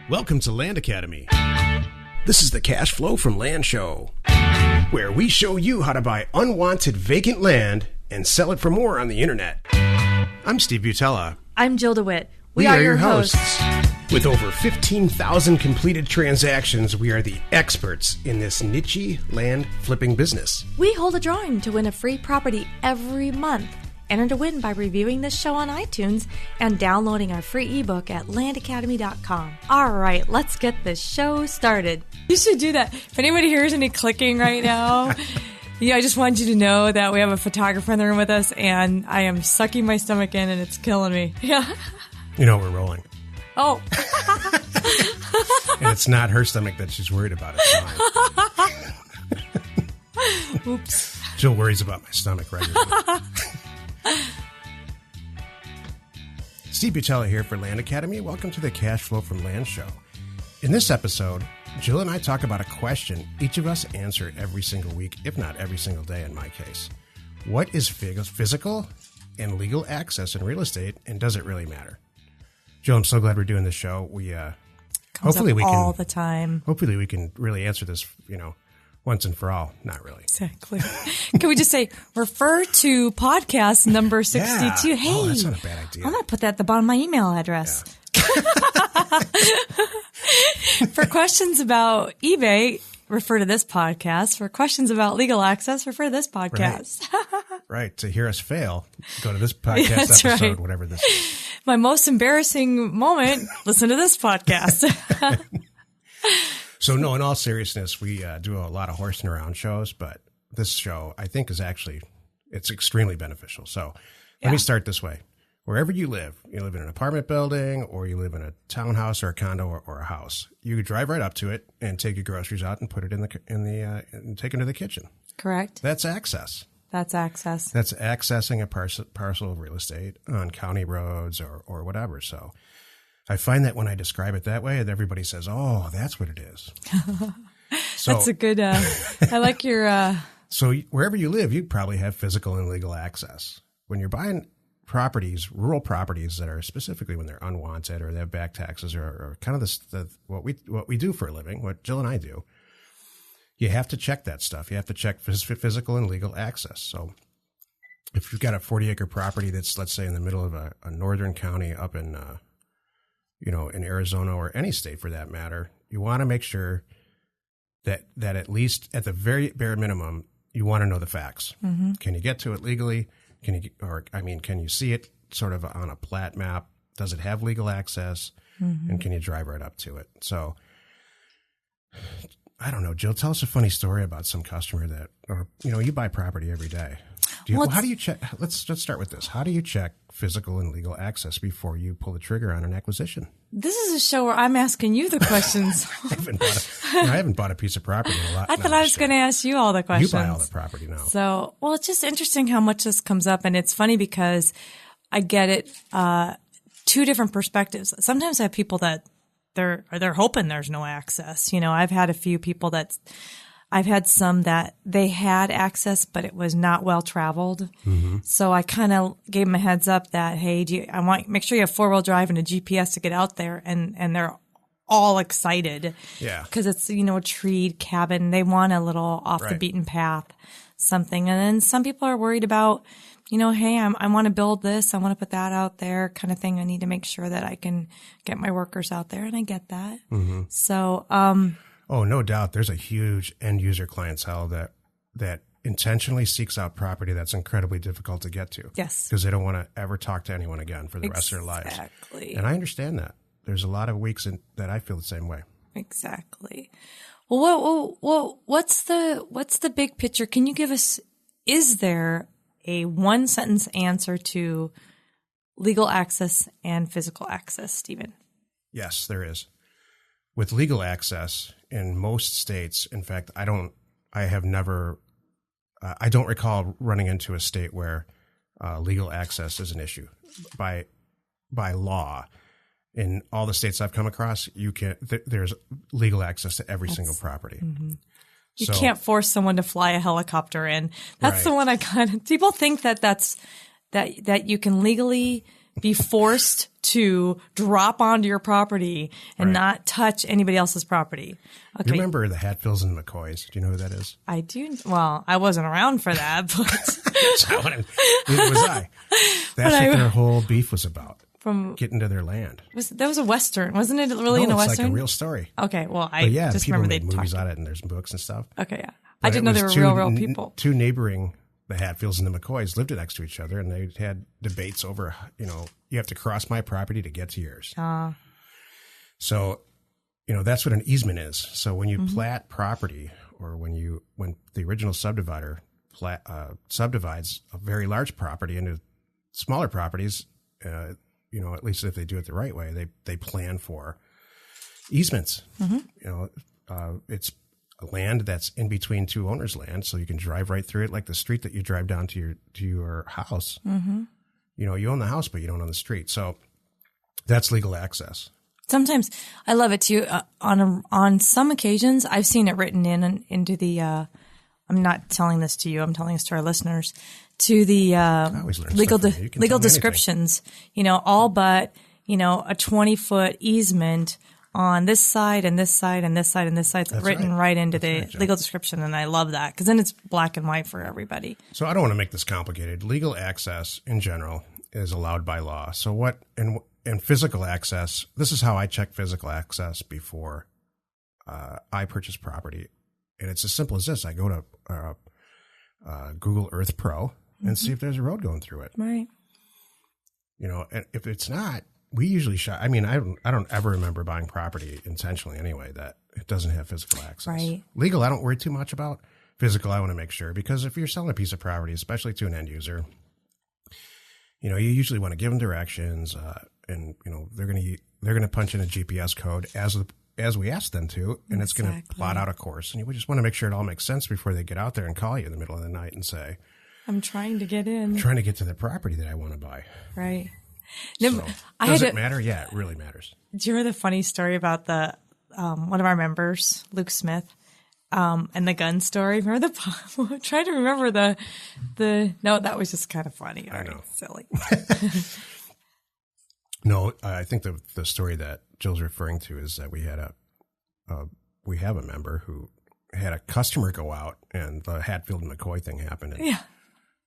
Welcome to Land Academy. This is the Cash Flow from Land show, where we show you how to buy unwanted vacant land and sell it for more on the internet. I'm Steve Butala. I'm Jill DeWit. We are your hosts. With over 15,000 completed transactions, we are the experts in this niche land flipping business. We hold a drawing to win a free property every month. Enter to win by reviewing this show on iTunes and downloading our free ebook at landacademy.com. All right, let's get this show started. You should do that. If anybody hears any clicking right now, I just want you to know that we have a photographer in the room with us, and I am sucking my stomach in, and it's killing me. Yeah. You know, we're rolling. Oh. And it's not her stomach that she's worried about. It's mine. Oops. Jill worries about my stomach regularly. Steve Butala here for Land Academy. Welcome to the Cash Flow from Land show. In this episode, Jill and I talk about a question each of us answer every single week, if not every single day in my case. What is physical and legal access in real estate, and does it really matter? Jill, I'm so glad we're doing this show. Hopefully we can all the time. Hopefully we can really answer this, once and for all. Not really. Exactly. Can we just say, refer to podcast number 62? Yeah. Hey, oh, that's not a bad idea. I'm going to put that at the bottom of my email address. Yeah. For questions about eBay, refer to this podcast. For questions about legal access, refer to this podcast. Right. To hear us fail, go to this podcast episode, right. Whatever this is. My most embarrassing moment, listen to this podcast. So, no, in all seriousness, we do a lot of horsing around shows, but this show, I think, it's extremely beneficial. So let me start this way. Wherever you live in an apartment building, or you live in a townhouse or a condo or a house, you drive right up to it and take your groceries out and put it and take it to the kitchen. Correct. That's access. That's access. That's accessing a parcel of real estate on county roads or whatever. So I find that when I describe it that way, everybody says, "Oh, that's what it is." So, that's a good. I like your. So wherever you live, you probably have physical and legal access. When you're buying properties, rural properties that are specifically when they're unwanted or they have back taxes or kind of what we do for a living, what Jill and I do, you have to check that stuff. You have to check physical and legal access. So if you've got a 40-acre property that's, let's say, in the middle of a northern county up in in Arizona or any state for that matter, you want to make sure that at least at the very bare minimum, you want to know the facts. Mm-hmm. Can you get to it legally? Can you see it sort of on a plat map? Does it have legal access? Mm-hmm. And can you drive right up to it? So I don't know, Jill, tell us a funny story about some customer that, you buy property every day. How do you check? Let's start with this. How do you check physical and legal access before you pull the trigger on an acquisition? This is a show where I'm asking you the questions. I haven't bought a piece of property in a lot. I thought I was going to ask you all the questions. You buy all the property now. So, it's just interesting how much this comes up, and it's funny because I get it two different perspectives. Sometimes I have people that they're hoping there's no access. I've had a few people I've had some that they had access, but it was not well traveled. Mm-hmm. So I kind of gave them a heads up that, hey, I want make sure you have 4-wheel drive and a GPS to get out there, and they're all excited. Yeah. Because it's, a treed cabin. They want a little off the beaten path, something. And then some people are worried about, hey, I want to build this. I want to put that out there kind of thing. I need to make sure that I can get my workers out there. And I get that. Mm-hmm. So, oh, no doubt. There's a huge end user clientele that intentionally seeks out property that's incredibly difficult to get to. Yes. Because they don't want to ever talk to anyone again for the rest of their lives. Exactly. And I understand that. There's a lot of weeks that I feel the same way. Exactly. Well, what's the big picture? Can you give us, is there a one sentence answer to legal access and physical access, Stephen? Yes, there is. With legal access in most states, in fact, I don't recall running into a state where legal access is an issue. By law, in all the states I've come across, there's legal access to every single property. Mm-hmm. You can't force someone to fly a helicopter in. That's the one people think that you can legally be forced to drop onto your property and not touch anybody else's property. Okay. You remember the Hatfields and McCoys? Do you know who that is? I do. Well, I wasn't around for that, but Neither was I. That's what their whole beef was about. From getting to their land. That was a Western, wasn't it? Really in a Western? It's like a real story. Okay, well, I just remember they made movies on it and there's books and stuff. Okay, yeah. I didn't know they were real people. Two neighboring, the Hatfields and the McCoys, lived next to each other, and they had debates over, you have to cross my property to get to yours. So, that's what an easement is. So when you plat property, or when the original subdivider subdivides a very large property into smaller properties, at least if they do it the right way, they plan for easements. It's a land that's in between two owners' land, so you can drive right through it, like the street that you drive down to your house. You own the house, but you don't own the street. So that's legal access. Sometimes I love it too. On some occasions, I've seen it written into the. I'm not telling this to you. I'm telling this to our listeners. To the legal descriptions. All but a 20-foot easement on this side and this side and this side and this side. It's written right into the legal description, and I love that because then it's black and white for everybody. So I don't want to make this complicated. Legal access in general is allowed by law. So what in physical access? This is how I check physical access before I purchase property, and it's as simple as this. I go to Google Earth Pro and see if there's a road going through it. Right. And if it's not, we usually shop. I mean, I don't ever remember buying property intentionally anyway that it doesn't have physical access. Right. Legal, I don't worry too much about. Physical, I want to make sure, because if you're selling a piece of property, especially to an end user, you usually want to give them directions, and they're going to punch in a GPS code as we ask them to, and it's going to plot out a course, and you just want to make sure it all makes sense before they get out there and call you in the middle of the night and say, I'm trying to get in. I'm trying to get to the property that I want to buy. Right. So, does it matter? Yeah, it really matters. Do you remember the funny story about the one of our members, Luke Smith, and the gun story? Remember try to remember the. No, that was just kind of funny. I know, silly. No, I think the story that Jill's referring to is that we have a member who had a customer go out, and the Hatfield and McCoy thing happened. And, yeah.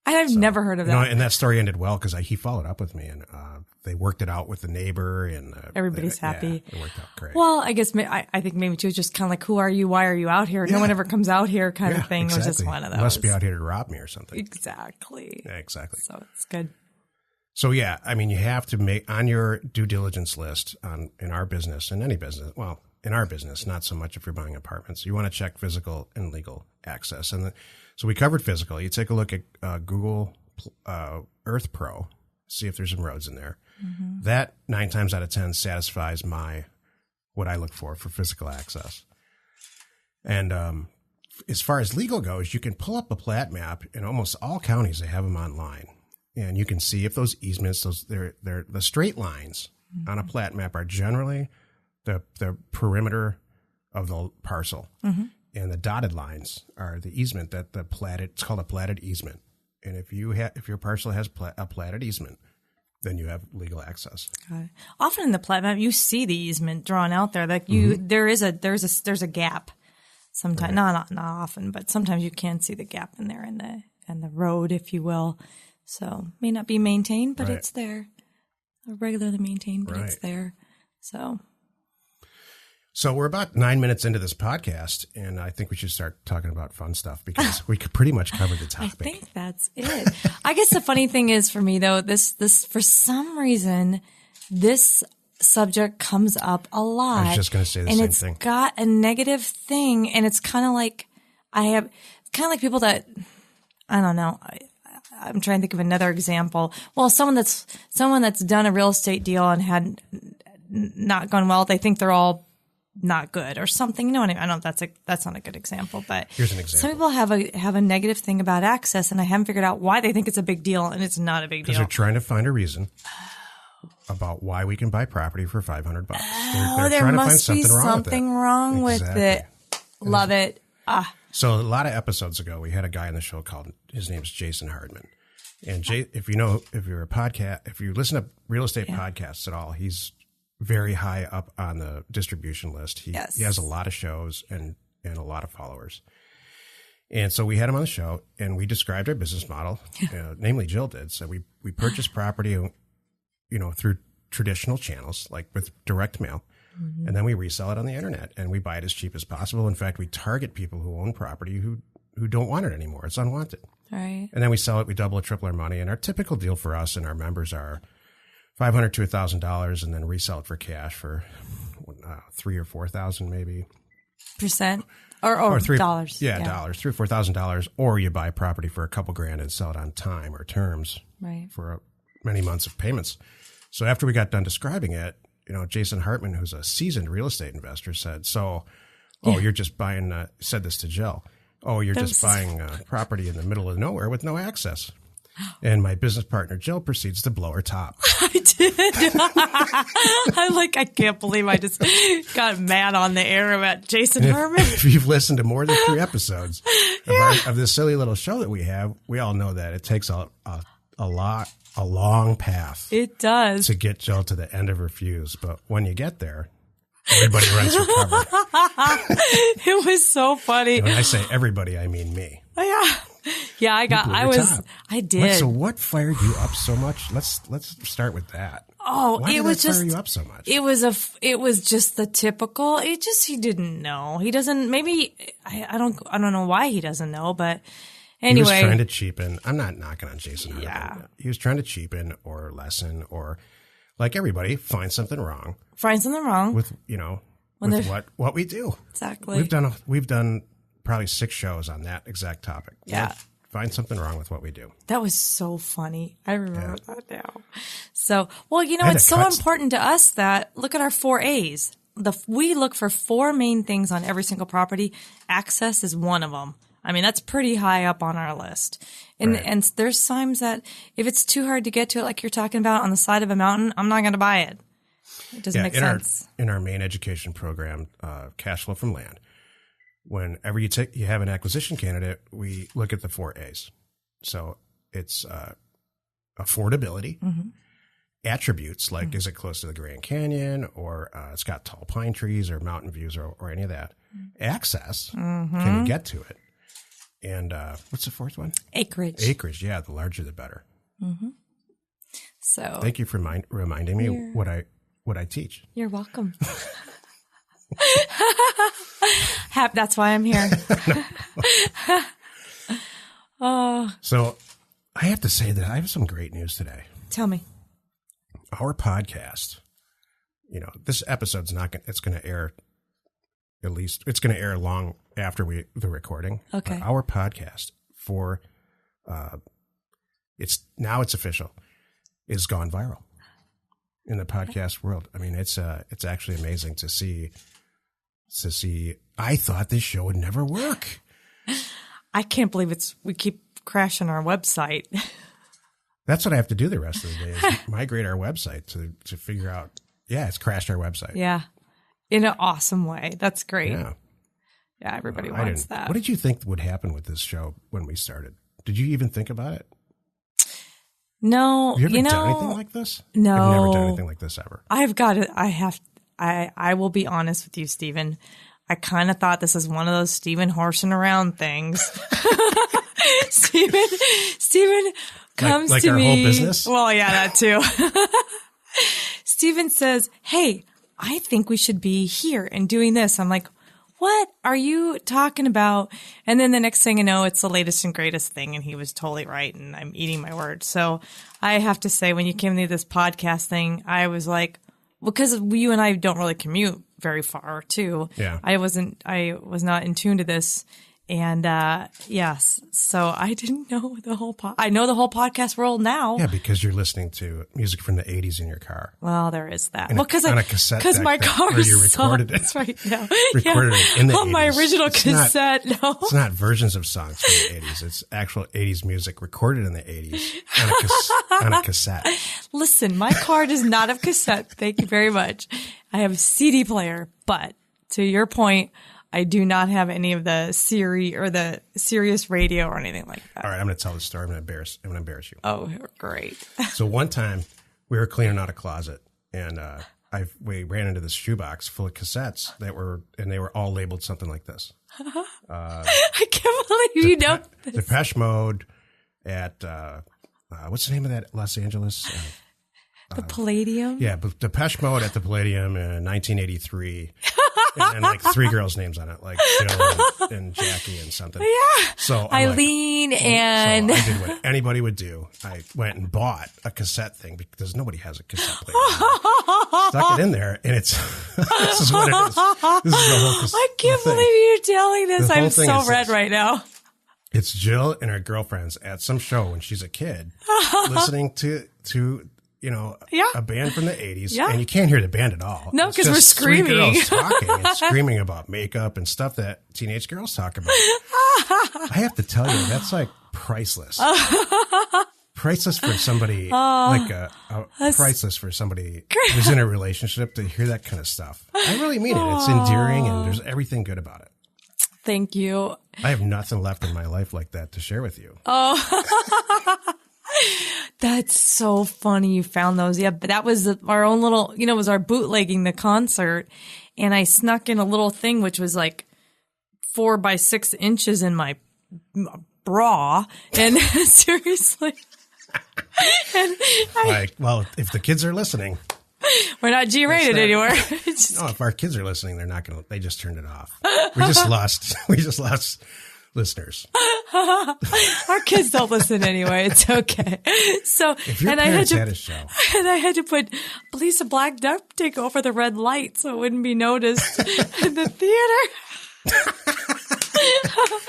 I've never heard of that. And that story ended well because he followed up with me, and they worked it out with the neighbor, and everybody's happy. Yeah, it worked out great. Well, I guess I think maybe too, just kind of like, who are you? Why are you out here? Yeah. No one ever comes out here, kind of thing. Exactly. It was just one of those. You must be out here to rob me or something. Exactly. Yeah, exactly. So it's good. So yeah, I mean, you have to make on your due diligence list in our business, in any business. Well, in our business, not so much if you're buying apartments. You want to check physical and legal access, so we covered physical. You take a look at Google Earth Pro, see if there's some roads in there. Mm-hmm. That 9 times out of 10 satisfies what I look for physical access. And as far as legal goes, you can pull up a plat map in almost all counties. They have them online, and you can see if those easements, they're the straight lines on a plat map are generally the perimeter of the parcel, and the dotted lines are the easement that it's called a platted easement. And if your parcel has a platted easement, then you have legal access. Got it. Often in the plat map, you see the easement drawn out there. Like there's a gap. Sometimes not often, but sometimes you can see the gap in there and the road, if you will. So may not be maintained, but it's there. Regularly maintained, but it's there. So we're about 9 minutes into this podcast, and I think we should start talking about fun stuff because we could pretty much cover the topic. I think that's it. I guess the funny thing is for me though, this for some reason, this subject comes up a lot. I was just going to say the same thing. And it's got a negative thing, and it's kind of like people that, I don't know. I'm trying to think of another example. Well, someone that's done a real estate deal and had not gone well, they think they're all not good or something. You know what I mean? I don't. That's not a good example. But here's an example. Some people have a negative thing about access, and I haven't figured out why they think it's a big deal, and it's not a big deal. Because they're trying to find a reason about why we can buy property for $500. They're there trying must to find be something wrong with it. Love it. So a lot of episodes ago, we had a guy on the show his name's Jason Hardman. And Jay, if you listen to real estate podcasts at all, he's very high up on the distribution list. He has a lot of shows and a lot of followers. And so we had him on the show, and we described our business model, namely Jill did. So we purchased property, through traditional channels, like with direct mail, and then we resell it on the internet, and we buy it as cheap as possible. In fact, we target people who own property who don't want it anymore. It's unwanted. Right. And then we sell it. We double or triple our money. And our typical deal for us and our members are $500 to $1,000, and then resell it for cash for $3,000 or $4,000 maybe. Percent or dollars. Yeah, dollars, $3,000 or $4,000. Or you buy property for a couple grand and sell it on time or terms for many months of payments. So after we got done describing it, Jason Hartman, who's a seasoned real estate investor, said, you're just buying, said this to Jill. Oh, you're just buying property in the middle of nowhere with no access. And my business partner, Jill, proceeds to blow her top. I did. I can't believe I just got mad on the air about Jason Hartman. If you've listened to more than 3 episodes of this silly little show that we have, we all know that it takes a long path. It does. To get Jill to the end of her fuse. But when you get there, everybody runs for cover. It was so funny. When I say everybody, I mean me. Yeah, I did. So what fired you up so much? Let's start with that. Oh, Why did that fire you up so much? It was just the typical. He didn't know. He doesn't. Maybe I don't know why he doesn't know. But anyway, he was trying to cheapen. I'm not knocking on Jason. Yeah, he was trying to cheapen or lessen or, like everybody, find something wrong. with what we do. Exactly. We've done probably 6 shows on that exact topic. Yeah. Find something wrong with what we do. That was so funny. I remember that now. So, it's so important to us that look at our 4 A's. We look for 4 main things on every single property. Access is one of them. I mean, that's pretty high up on our list. And there's times that if it's too hard to get to it, like you're talking about on the side of a mountain, I'm not going to buy it. It doesn't make sense. In our main education program, Cash Flow from Land, whenever you have an acquisition candidate, we look at the 4 A's. So it's affordability, attributes like is it close to the Grand Canyon, or it's got tall pine trees or mountain views or any of that. Access, can you get to it? And what's the 4th one? Acreage. Yeah, the larger the better. So thank you for reminding me what I teach. You're welcome. That's why I'm here. So I have to say that I have some great news today. Tell me. Our podcast, this episode's it's going to air, at least it's going to air long after the recording. Okay. Our podcast it's official, is gone viral in the podcast world. I mean, it's actually amazing to see. I thought this show would never work. I can't believe we keep crashing our website. That's what I have to do the rest of the day, is migrate our website to figure out. Yeah, it's crashed our website. Yeah, in an awesome way. That's great. Yeah, everybody wants that. What did you think would happen with this show when we started? Did you even think about it? No. Have you ever done anything like this? No. I've never done anything like this ever. I will be honest with you, Stephen. I kind of thought this is one of those Stephen horsing around things. Stephen comes like to our me. Whole business? Well, yeah, that too. Stephen says, "Hey, I think we should be here and doing this." I'm like, "What are you talking about?" And then the next thing you know, it's the latest and greatest thing. And he was totally right. And I'm eating my words. So I have to say, when you came to this podcast thing, I was like, because you and I don't really commute very far too. Yeah. I was not in tune to this. And, yes, so I didn't know I know the whole podcast world now. Yeah, because you're listening to music from the 80s in your car. Well, there is that. On a cassette. Because my car where you recorded it. That's right now. Recorded it in the 80s. On my original cassette, no. It's not versions of songs from the 80s. It's actual 80s music recorded in the 80s on a cassette. Listen, my car does not have cassette. Thank you very much. I have a CD player, but to your point, I do not have any of the Siri or the Sirius radio or anything like that. All right, I'm going to tell the story. I'm going to embarrass you. Oh, great. So one time we were cleaning out a closet, and we ran into this shoebox full of cassettes and they were all labeled something like this. I can't believe you know this. Depeche Mode at, what's the name of that Los Angeles? The Palladium? Yeah, but Depeche Mode at the Palladium in 1983. And then like 3 girls' names on it, like Jill and Jackie and something. Yeah. So Eileen and... So I did what anybody would do. I went and bought a cassette thing because nobody has a cassette player. Stuck it in there, and it's... this is what it is. This is the whole I can't believe you're telling this. I'm so red right now. It's Jill and her girlfriends at some show when she's a kid, listening to a band from the 80s, and you can't hear the band at all. No, because we're screaming. 3 girls talking and screaming about makeup and stuff that teenage girls talk about. I have to tell you, that's like priceless. Priceless for somebody, priceless for somebody who's in a relationship to hear that kind of stuff. I really mean it. It's endearing and there's everything good about it. Thank you. I have nothing left in my life like that to share with you. Oh. That's so funny you found those. Yeah, but that was our own little, it was our bootlegging the concert. And I snuck in a little thing, which was like 4 by 6 inches in my bra. And seriously. If the kids are listening. We're not G-rated anymore. No, if our kids are listening, they just turned it off. We just lost listeners. Our kids don't listen anyway. It's okay. So, if your parents had a show, and I had to put a piece of black duct tape over the red light so it wouldn't be noticed in the theater.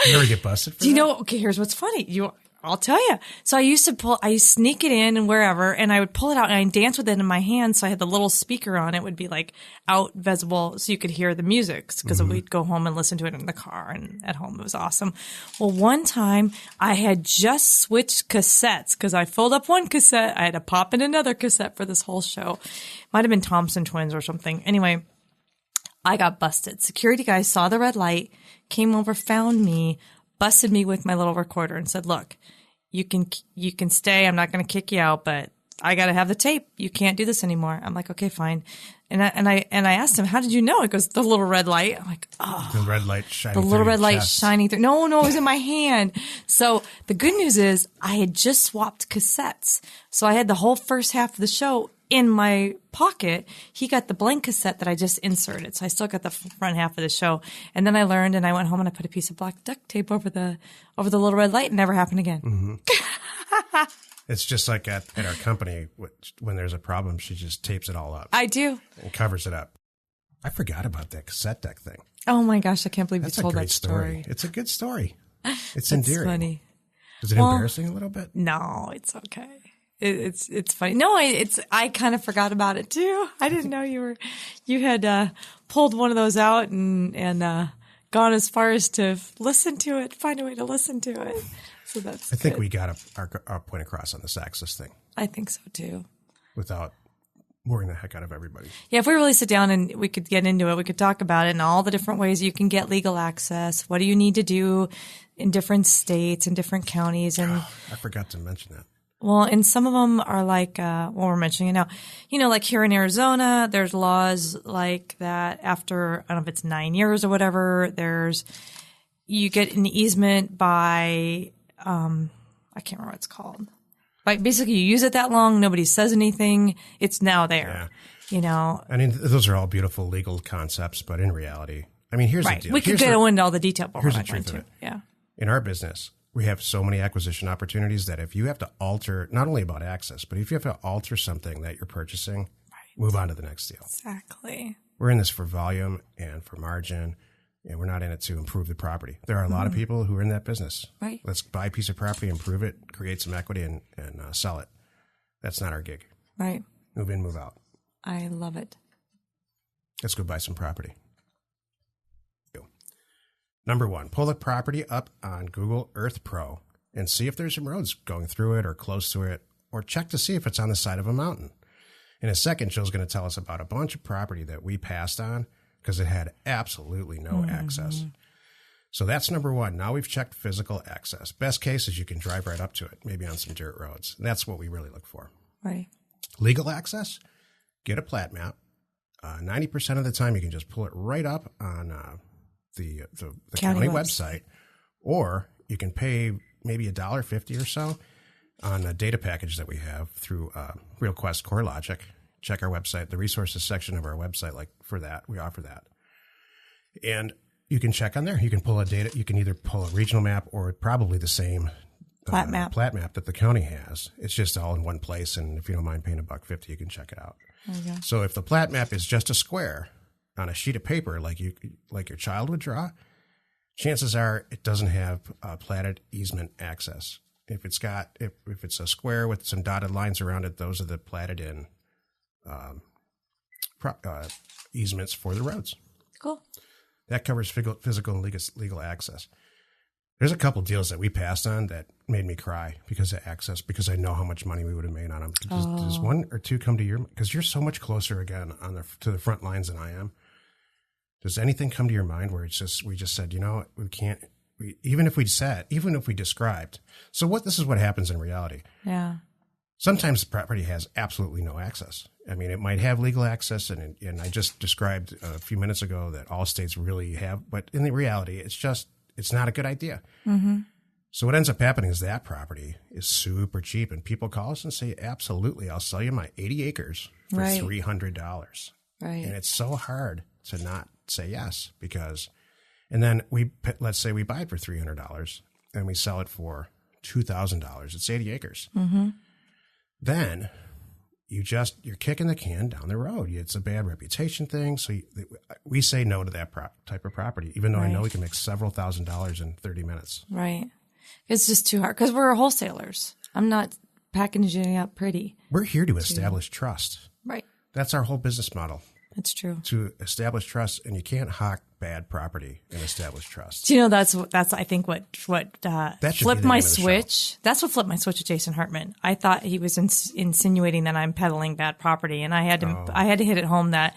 You ever get busted for that? Okay, here's what's funny. I'll tell you. So I sneak it in and wherever, and I would pull it out and I'd dance with it in my hand. So I had the little speaker on. It would be like out visible so you could hear the music because we'd go home and listen to it in the car and at home. It was awesome. Well, one time I had just switched cassettes because I filled up one cassette. I had to pop in another cassette for this whole show. Might have been Thompson Twins or something. Anyway, I got busted. Security guys saw the red light, came over, found me, busted me with my little recorder and said, look, you can stay. I'm not going to kick you out, but I got to have the tape. You can't do this anymore. I'm like, okay, fine. And I asked him, how did you know? He goes, the little red light. I'm like, oh, the red light shining. The little red light chest. shining through. No, it was in my hand. So the good news is I had just swapped cassettes. So I had the whole first half of the show in my pocket. He got the blank cassette that I just inserted. So I still got the front half of the show. And then I learned and I went home and I put a piece of black duct tape over the little red light. It never happened again. Mm-hmm. It's just like at our company, when there's a problem, she just tapes it all up. I do. And covers it up. I forgot about that cassette deck thing. Oh my gosh, I can't believe you told that story. It's a good story. It's That's endearing. Funny. Is it embarrassing a little bit? No, it's okay. It's funny. No, I kind of forgot about it too. I didn't know you had pulled one of those out and gone as far as to listen to it, find a way to listen to it. So that's. I think we got our point across on the Saxus thing. I think so too. Without worrying the heck out of everybody. Yeah, if we really sit down and we could get into it, we could talk about it and all the different ways you can get legal access. What do you need to do in different states and different counties? And I forgot to mention that. Well, and some of them are like, we're mentioning it now, like here in Arizona, there's laws like that after, I don't know if it's 9 years or whatever, you get an easement by, I can't remember what it's called. Like basically you use it that long, nobody says anything, it's now there, I mean, those are all beautiful legal concepts, but in reality, I mean, here's the deal. We could go into all the detail, but here's we're the not going truth of to. it. Yeah. In our business, we have so many acquisition opportunities that if you have to alter, not only about access, but if you have to alter something that you're purchasing, move on to the next deal. Exactly. We're in this for volume and for margin, and we're not in it to improve the property. There are a lot of people who are in that business. Right. Let's buy a piece of property, improve it, create some equity, and sell it. That's not our gig. Right. Move in, move out. I love it. Let's go buy some property. Number 1, pull the property up on Google Earth Pro and see if there's some roads going through it or close to it, or check to see if it's on the side of a mountain. In a second, Jill's going to tell us about a bunch of property that we passed on because it had absolutely no access. So that's number one. Now we've checked physical access. Best case is you can drive right up to it, maybe on some dirt roads. And that's what we really look for. Right. Legal access, get a plat map. 90% of the time you can just pull it right up on the county website, or you can pay maybe $1.50 or so on a data package that we have through RealQuest CoreLogic. Check our website, the resources section of our website, like for that, we offer that. And you can check on there. You can pull you can either pull a regional map or probably the same plat map that the county has. It's just all in one place. And if you don't mind paying $1.50, you can check it out. Okay. So if the plat map is just a square on a sheet of paper, like your child would draw, chances are it doesn't have platted easement access. If it's a square with some dotted lines around it, those are the platted in easements for the roads. Cool. That covers physical and legal access. There's a couple deals that we passed on that made me cry because of access, because I know how much money we would have made on them. Does one or two come to your, because you're so much closer again to the front lines than I am. Does anything come to your mind where we just said, we can't, even if we described. So this is what happens in reality. Yeah. Sometimes the property has absolutely no access. I mean, it might have legal access, and I just described a few minutes ago that all states really have, but in the reality, it's not a good idea. Mm-hmm. So what ends up happening is that property is super cheap, and people call us and say, absolutely, I'll sell you my 80 acres for $300. Right. And it's so hard to not say yes, and then let's say we buy it for $300 and we sell it for $2,000. It's 80 acres. Mm-hmm. Then you're kicking the can down the road. It's a bad reputation thing. So we say no to that type of property, even though I know we can make several $1,000s in 30 minutes. Right. It's just too hard because we're wholesalers. I'm not packaging up pretty. We're here to establish trust. Right. That's our whole business model. That's true. To establish trust, and you can't hawk bad property and establish trust. Do you know that's I think what flipped my switch. That's what flipped my switch with Jason Hartman. I thought he was insinuating that I'm peddling bad property, and I had to hit it home that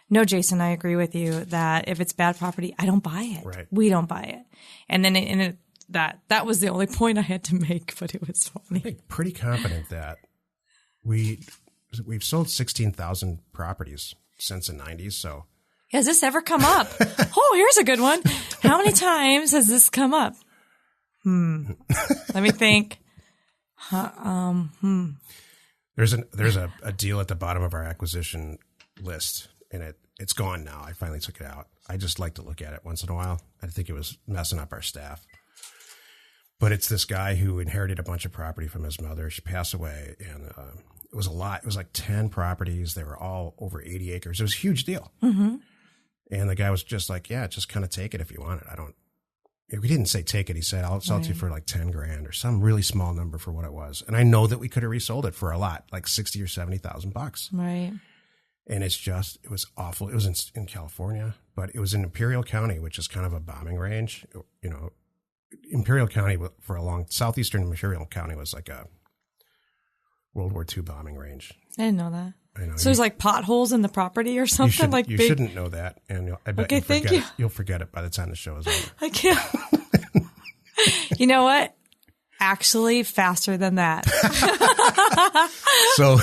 no, Jason, I agree with you that if it's bad property, I don't buy it. Right. We don't buy it, and then that was the only point I had to make, but it was funny. I think pretty confident that we've sold 16,000 properties since the 90s. So has this ever come up? Oh, here's a good one. How many times has this come up? Let me think. There's a deal at the bottom of our acquisition list, and it's gone now. I finally took it out. I just like to look at it once in a while. I think it was messing up our staff. But it's this guy who inherited a bunch of property from his mother. She passed away, and it was a lot. It was like 10 properties. They were all over 80 acres. It was a huge deal. Mm-hmm. And the guy was just like, yeah, just kind of take it if you want it. We didn't say take it. He said, I'll sell it to you for like 10 grand or some really small number for what it was. And I know that we could have resold it for a lot, like 60 or 70,000 bucks. Right. And it was awful. It was in California, but it was in Imperial County, which is kind of a bombing range. Imperial County southeastern Imperial County was like a World War II bombing range. I didn't know that. I know. So there's like potholes in the property or something you shouldn't know that, and I bet you'll forget it by the time the show is over. I can't. You know what? Actually, faster than that. So,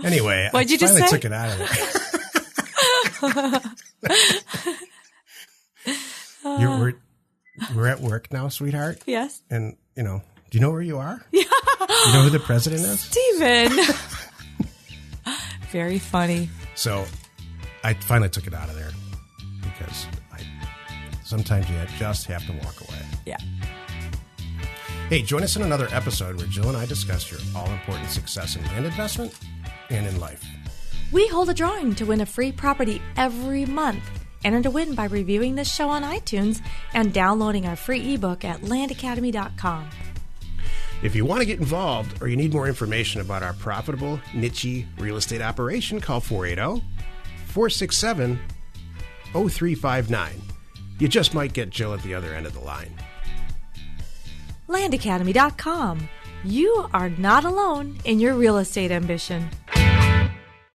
anyway, I finally took it out of there. We're at work now, sweetheart. Yes. And do you know where you are? Yeah. You know who the president is? Steven. Very funny. So I finally took it out of there because sometimes you just have to walk away. Yeah. Hey, join us in another episode where Jill and I discuss your all-important success in land investment and in life. We hold a drawing to win a free property every month. Enter to win by reviewing this show on iTunes and downloading our free ebook at landacademy.com. If you want to get involved or you need more information about our profitable, niche real estate operation, call 480-467-0359. You just might get Jill at the other end of the line. Landacademy.com. You are not alone in your real estate ambition.